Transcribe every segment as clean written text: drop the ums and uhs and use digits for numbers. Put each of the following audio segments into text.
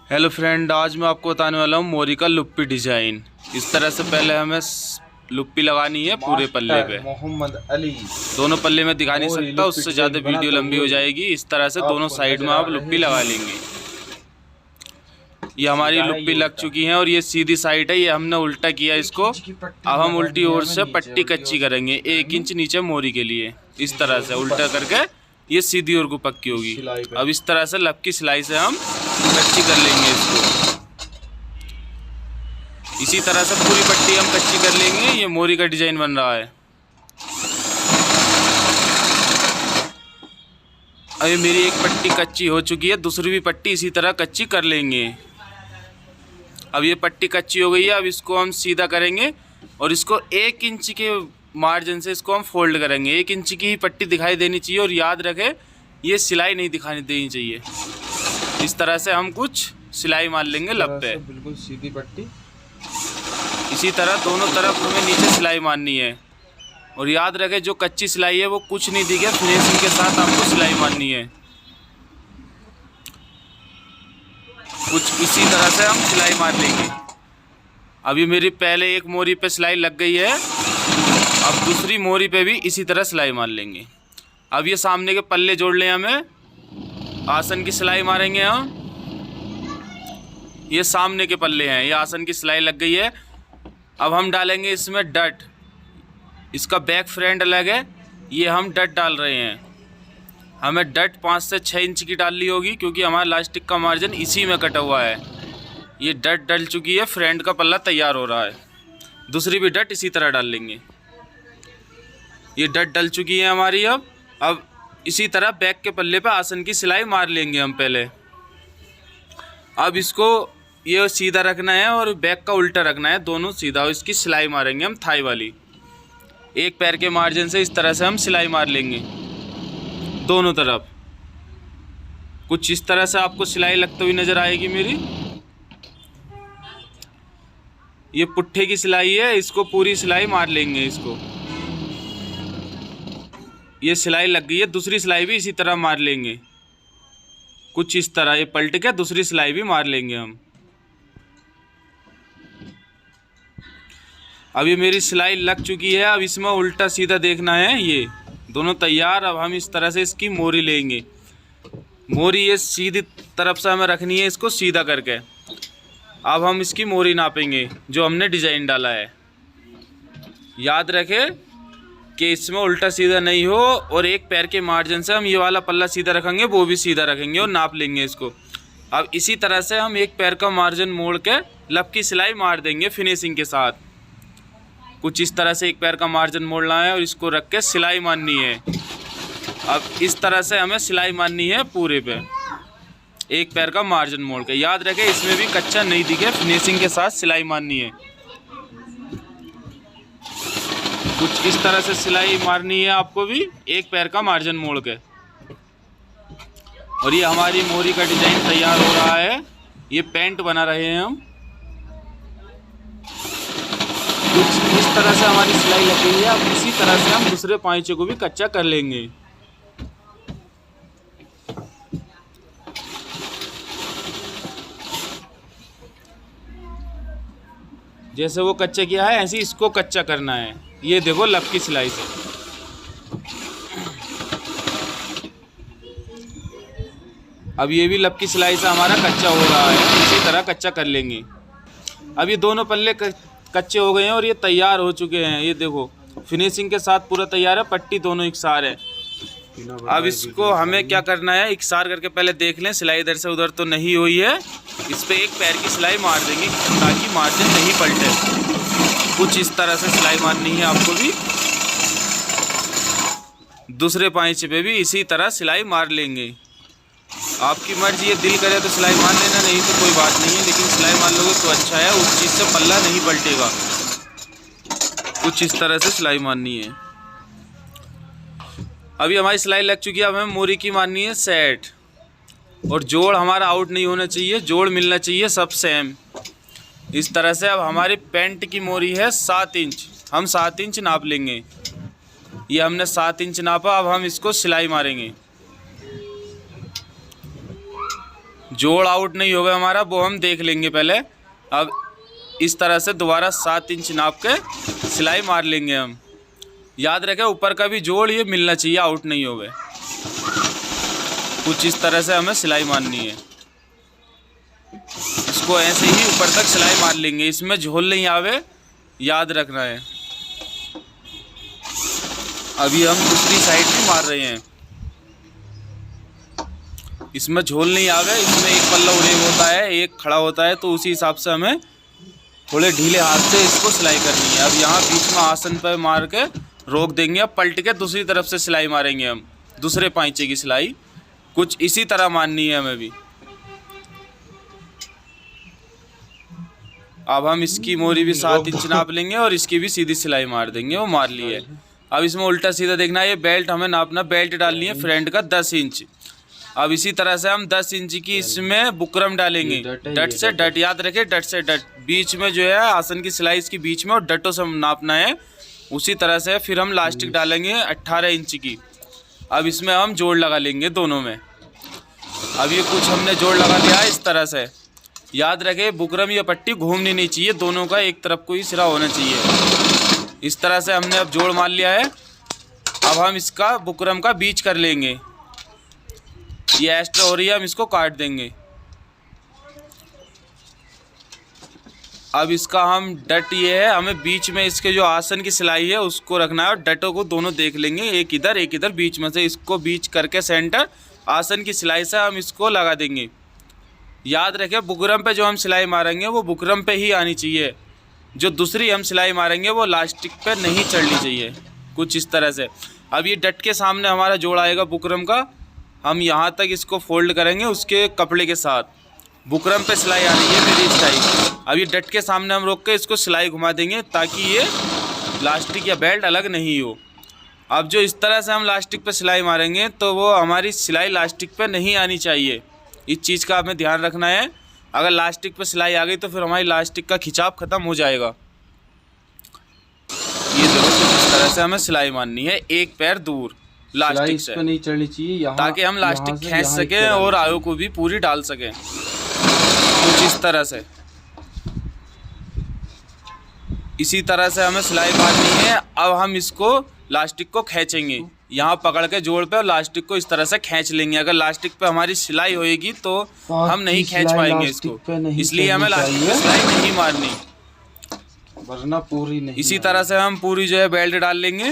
Hello friend, आज मैं आपको बताने वाला हूँ मोरी का लुप्पी डिजाइन। इस तरह से पहले हमें लुप्पी लगानी है पूरे पल्ले पे। मोहम्मद अली दोनों पल्ले में दिखा नहीं मोरी सकता, लुप्पी उससे ज़्यादा डिजाइन वीडियो बनाता लंबी हो हुए जाएगी। इस तरह से दोनों आपको साइड नजर में आ आप रहे लुप्पी लगा हैं। लेंगे। ये हमारी सीधा है, लुप्पी ये लग उल्टा। चुकी है और ये सीधी साइड है, ये हमने उल्टा किया एक इसको। इंच की पट्टी अब हम उल्टी लगानी है ओर हमें, से नीचे पट्टी उल्टी ओर कच्ची से करेंगे, पट्टी 1 इंच करेंगे नीचे मोरी के लिए। इस सीधे तरह और से ऊपर उल्टा करके ये सीधी ओर को पक्की इस होगी। सिलाई पे। अब इस तरह से लप की सिलाई से हम कच्ची कर लेंगे इसको। इसी तरह से पूरी पट्टी हम कच्ची कर लेंगे। ये मोरी का डिजाइन बन रहा है। अभी मेरी एक पट्टी कच्ची हो चुकी है, दूसरी भी पट्टी इसी तरह कच्ची कर लेंगे। अब ये पट्टी कच्ची हो गई है, अब इसको हम सीधा करेंगे और इसको 1 इंच के मार्जिन से इसको हम फोल्ड करेंगे। 1 इंच की ही पट्टी दिखाई देनी चाहिए और याद रखें, ये सिलाई नहीं दिखाई देनी चाहिए। इस तरह से हम कुछ सिलाई मार लेंगे लब पे। बिल्कुल सीधी पट्टी। इसी तरह दोनों तरफ हमें नीचे सिलाई मारनी है और याद रखें, जो कच्ची सिलाई है वो कुछ नहीं दिखे, फिनिशिंग के साथ आपको सिलाई मारनी है। कुछ इसी तरह से हम सिलाई मार लेंगे। अभी मेरी पहले एक मोरी पे सिलाई लग गई है, अब दूसरी मोरी पे भी इसी तरह सिलाई मार लेंगे। अब ये सामने के पल्ले जोड़ लें, हमें आसन की सिलाई मारेंगे हम। ये सामने के पल्ले हैं, ये आसन की सिलाई लग गई है। अब हम डालेंगे इसमें डट। इसका बैक फ्रंट अलग है, ये हम डट डाल रहे हैं। हमें डट 5 से 6 इंच की डालनी होगी, क्योंकि हमारा लास्टिक का मार्जिन इसी में कटा हुआ है। ये डट डल चुकी है, फ्रंट का पल्ला तैयार हो रहा है। दूसरी भी डट इसी तरह डाल लेंगे। ये डट डल चुकी है हमारी। अब इसी तरह बैक के पल्ले पे आसन की सिलाई मार लेंगे हम पहले। अब इसको ये सीधा रखना है और बैक का उल्टा रखना है, दोनों सीधा। और इसकी सिलाई मारेंगे हम थाई वाली। एक पैर के मार्जिन से इस तरह से हम सिलाई मार लेंगे दोनों तरफ। कुछ इस तरह से आपको सिलाई लगती हुई नज़र आएगी मेरी। ये पुट्ठे की सिलाई है, इसको पूरी सिलाई मार लेंगे इसको। ये सिलाई लग गई है, दूसरी सिलाई भी इसी तरह मार लेंगे। कुछ इस तरह ये पलट के दूसरी सिलाई भी मार लेंगे हम। अब ये मेरी सिलाई लग चुकी है, अब इसमें उल्टा सीधा देखना है। ये दोनों तैयार। अब हम इस तरह से इसकी मोरी लेंगे। मोरी ये सीधी तरफ से हमें रखनी है, इसको सीधा करके। अब हम इसकी मोरी नापेंगे जो हमने डिजाइन डाला है। याद रखें कि इसमें उल्टा सीधा नहीं हो, और एक पैर के मार्जिन से हम ये वाला पल्ला सीधा रखेंगे, वो भी सीधा रखेंगे और नाप लेंगे इसको। अब इसी तरह से हम एक पैर का मार्जिन मोड़ के लब की सिलाई मार देंगे फिनिशिंग के साथ। कुछ इस तरह से एक पैर का मार्जिन मोड़ना है और इसको रख के सिलाई मारनी है। अब इस तरह से हमें सिलाई मारनी है पूरे पे, एक पैर का मार्जिन मोड़ के। याद रखें, इसमें भी कच्चा नहीं दिखे, फिनिशिंग के साथ सिलाई मारनी है। कुछ इस तरह से सिलाई मारनी है आपको भी, एक पैर का मार्जिन मोड़ के। और ये हमारी मोरी का डिजाइन तैयार हो रहा है। ये पैंट बना रहे हैं हम। कुछ इस तरह से हमारी सिलाई लग गई है। अब इसी तरह से हम दूसरे पांचे को भी कच्चा कर लेंगे। जैसे वो कच्चा किया है, ऐसे इसको कच्चा करना है। ये देखो लब की सिलाई से। अब ये भी लब की सिलाई से हमारा कच्चा हो रहा है, इसी तरह कच्चा कर लेंगे। अब ये दोनों पल्ले कच्चे हो गए हैं और ये तैयार हो चुके हैं। ये देखो फिनिशिंग के साथ पूरा तैयार है, पट्टी दोनों इकसार है। अब इसको हमें क्या करना है, इकसार करके पहले देख लें सिलाई इधर से उधर तो नहीं हुई है। इस पे एक पैर की सिलाई मार देंगे ताकि मार्जिन नहीं पलटे। कुछ इस तरह से सिलाई मारनी है आपको भी। दूसरे पांचे पे भी इसी तरह सिलाई मार लेंगे। आपकी मर्जी है, दिल करे तो सिलाई मार लेना, नहीं तो कोई बात नहीं है, लेकिन सिलाई मार लोगे तो अच्छा है, उस चीज़ से पल्ला नहीं पलटेगा। कुछ इस तरह से सिलाई मारनी है। अभी हमारी सिलाई लग चुकी है, अब हमें मोरी की मारनी है सेट। और जोड़ हमारा आउट नहीं होना चाहिए, जोड़ मिलना चाहिए सब सेम। इस तरह से अब हमारी पैंट की मोरी है 7 इंच, हम 7 इंच नाप लेंगे। ये हमने 7 इंच नापा। अब हम इसको सिलाई मारेंगे। जोड़ आउट नहीं होगा हमारा, वो हम देख लेंगे पहले। अब इस तरह से दोबारा 7 इंच नाप के सिलाई मार लेंगे हम। याद रखें ऊपर का भी जोड़ ये मिलना चाहिए, आउट नहीं होगा। कुछ इस तरह से हमें सिलाई मारनी है। इसको ऐसे ही ऊपर तक सिलाई मार लेंगे, इसमें झोल नहीं आवे, याद रखना है। अभी हम दूसरी साइड भी मार रहे हैं, इसमें झोल नहीं आवे। इसमें एक पल्ला उड़ेग होता है, एक खड़ा होता है, तो उसी हिसाब से हमें थोड़े ढीले हाथ से इसको सिलाई करनी है। अब यहाँ बीच में आसन पर मार के रोक देंगे। अब पलट के दूसरी तरफ से सिलाई मारेंगे हम, दूसरे पांचे की सिलाई। कुछ इसी तरह मारनी है हमें भी। अब हम इसकी मोरी भी 7 इंच नाप लेंगे और इसकी भी सीधी सिलाई मार देंगे। वो मार ली है। अब इसमें उल्टा सीधा देखना है। ये बेल्ट हमें नापना, बेल्ट डालनी है फ्रंट का 10 इंच। अब इसी तरह से हम 10 इंच की इसमें बुकरम डालेंगे। डट से डट, याद रखें, डट से डट। बीच में जो है आसन की सिलाई इसकी बीच में और डटों से नापना है। उसी तरह से फिर हम लास्टिक डालेंगे 18 इंच की। अब इसमें हम जोड़ लगा लेंगे दोनों में। अब ये कुछ हमने जोड़ लगा लिया है इस तरह से। याद रखें बुकरम या पट्टी घूमनी नहीं चाहिए, दोनों का एक तरफ को ही सिरा होना चाहिए। इस तरह से हमने अब जोड़ मार लिया है। अब हम इसका बुकरम का बीच कर लेंगे। ये एक्स्ट्रा हो रही है, हम इसको काट देंगे। अब इसका हम डट ये है, हमें बीच में इसके जो आसन की सिलाई है उसको रखना है और डटों को दोनों देख लेंगे, एक इधर बीच में से। इसको बीच करके सेंटर आसन की सिलाई से हम इसको लगा देंगे। याद रखें बुकरम पे जो हम सिलाई मारेंगे वो बुकरम पे ही आनी चाहिए। जो दूसरी हम सिलाई मारेंगे वो लास्टिक पे नहीं चढ़नी चाहिए। कुछ इस तरह से। अब ये डट के सामने हमारा जोड़ आएगा बुकरम का, हम यहाँ तक इसको फोल्ड करेंगे उसके कपड़े के साथ। बुकरम पे सिलाई आ रही है मेरी इस टाइप। अब ये डट के सामने हम रोक के इसको सिलाई घुमा देंगे ताकि ये लास्टिक या बेल्ट अलग नहीं हो। अब जो इस तरह से हम लास्टिक पे सिलाई मारेंगे तो वो हमारी सिलाई लास्टिक पे नहीं आनी चाहिए। इस चीज़ का हमें ध्यान रखना है। अगर लास्टिक पे सिलाई आ गई तो फिर हमारी लास्टिक का खिंचाव ख़त्म हो जाएगा। ये देखो कुछ इस तरह से हमें सिलाई मारनी है, एक पैर दूर लास्टिक से, नहीं चढ़नी चाहिए ताकि हम लास्टिक खींच सकें और आयु को भी पूरी डाल सकें। कुछ इस तरह से। इसी तरह से हमें सिलाई मारनी है। अब हम इसको लास्टिक को खींचेंगे, यहाँ पकड़ के जोड़ पे और लास्टिक को इस तरह से खींच लेंगे। अगर लास्टिक पे हमारी सिलाई होएगी तो हम नहीं खींच पाएंगे इसको, इसलिए हमें लास्टिक पे सिलाई नहीं मारनी, वरना पूरी नहीं। इसी तरह से हम पूरी जो है बेल्ट डाल लेंगे।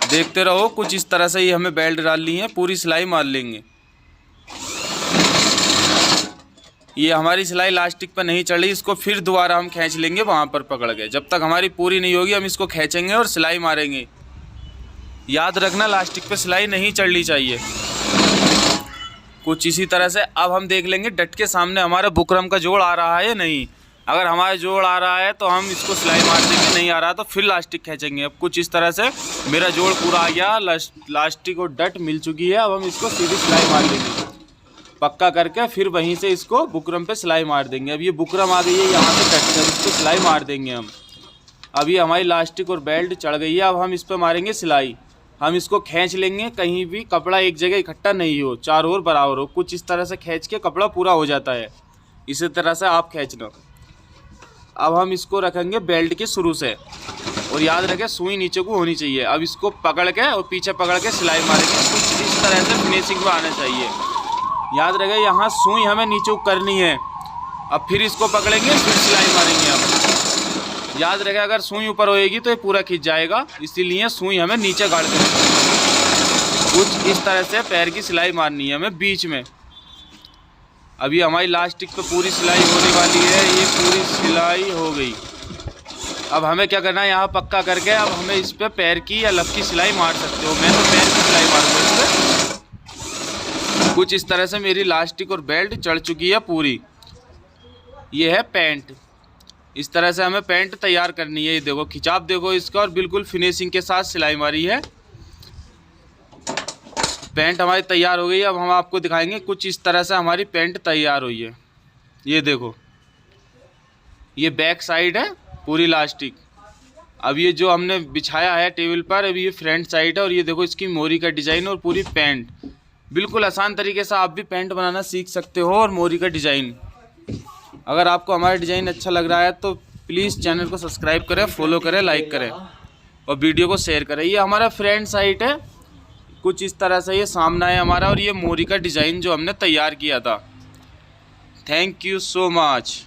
देखते रहो, कुछ इस तरह से ही हमें बेल्ट डालनी है, पूरी सिलाई मार लेंगे। ये हमारी सिलाई लास्टिक पर नहीं चढ़ी, इसको फिर दोबारा हम खींच लेंगे वहाँ पर पकड़ के। जब तक हमारी पूरी नहीं होगी हम इसको खींचेंगे और सिलाई मारेंगे। याद रखना लास्टिक पे सिलाई नहीं चढ़नी चाहिए। कुछ इसी तरह से। अब हम देख लेंगे डट के सामने हमारा बुकरम का जोड़ आ रहा है या नहीं। अगर हमारा जोड़ आ रहा है तो हम इसको सिलाई मार देंगे, नहीं आ रहा तो फिर लास्टिक खींचेंगे। अब कुछ इस तरह से मेरा जोड़ पूरा आ गया, लास्टिक और डट मिल चुकी है। अब हम इसको सीधी सिलाई मार देंगे पक्का करके, फिर वहीं से इसको बुकरम पे सिलाई मार देंगे। अब ये बुकरम आ गई है यहाँ से डट कर, इसको सिलाई मार देंगे हम। अब ये हमारी लास्टिक और बेल्ट चढ़ गई है। अब हम इस पर मारेंगे सिलाई। हम इसको खींच लेंगे, कहीं भी कपड़ा एक जगह इकट्ठा नहीं हो, चारों ओर बराबर हो। कुछ इस तरह से खींच के कपड़ा पूरा हो जाता है। इसी तरह से आप खींचना। अब हम इसको रखेंगे बेल्ट के शुरू से, और याद रखें सुई नीचे को होनी चाहिए। अब इसको पकड़ के और पीछे पकड़ के सिलाई मारेंगे। कुछ इस तरह से फिनिशिंग में आना चाहिए। याद रखें यहाँ सुई हमें नीचे को करनी है। अब फिर इसको पकड़ेंगे, फिर सिलाई मारेंगे हम। याद रखें अगर सुई ऊपर होएगी तो ये पूरा खिंच जाएगा, इसीलिए सुई हमें नीचे गाड़ के कुछ इस तरह से पैर की सिलाई मारनी है हमें बीच में। अभी हमारी लास्टिक पे पूरी सिलाई होने वाली है, ये पूरी सिलाई हो गई। अब हमें क्या करना है, यहाँ पक्का करके अब हमें इस पे पैर की या लफ की सिलाई मार सकते हो। मैं तो पैर की सिलाई मारूंगा इस पर। कुछ इस तरह से मेरी लास्टिक और बेल्ट चढ़ चुकी है पूरी। ये है पैंट। इस तरह से हमें पैंट तैयार करनी है। ये देखो खिंचाव देखो इसका, और बिल्कुल फिनिशिंग के साथ सिलाई मारी है। पैंट हमारी तैयार हो गई। अब हम आपको दिखाएंगे कुछ इस तरह से हमारी पैंट तैयार हुई है। ये देखो, ये बैक साइड है पूरी लास्टिक। अब ये जो हमने बिछाया है टेबल पर, अभी ये फ्रंट साइड है। और ये देखो इसकी मोरी का डिज़ाइन और पूरी पैंट। बिल्कुल आसान तरीके से आप भी पैंट बनाना सीख सकते हो। और मोरी का डिज़ाइन, अगर आपको हमारा डिज़ाइन अच्छा लग रहा है तो प्लीज़ चैनल को सब्सक्राइब करें, फॉलो करें, लाइक करें और वीडियो को शेयर करें। ये हमारा फ्रंट साइड है, कुछ इस तरह से ये सामना है हमारा, और ये मोरी का डिज़ाइन जो हमने तैयार किया था। Thank you so much.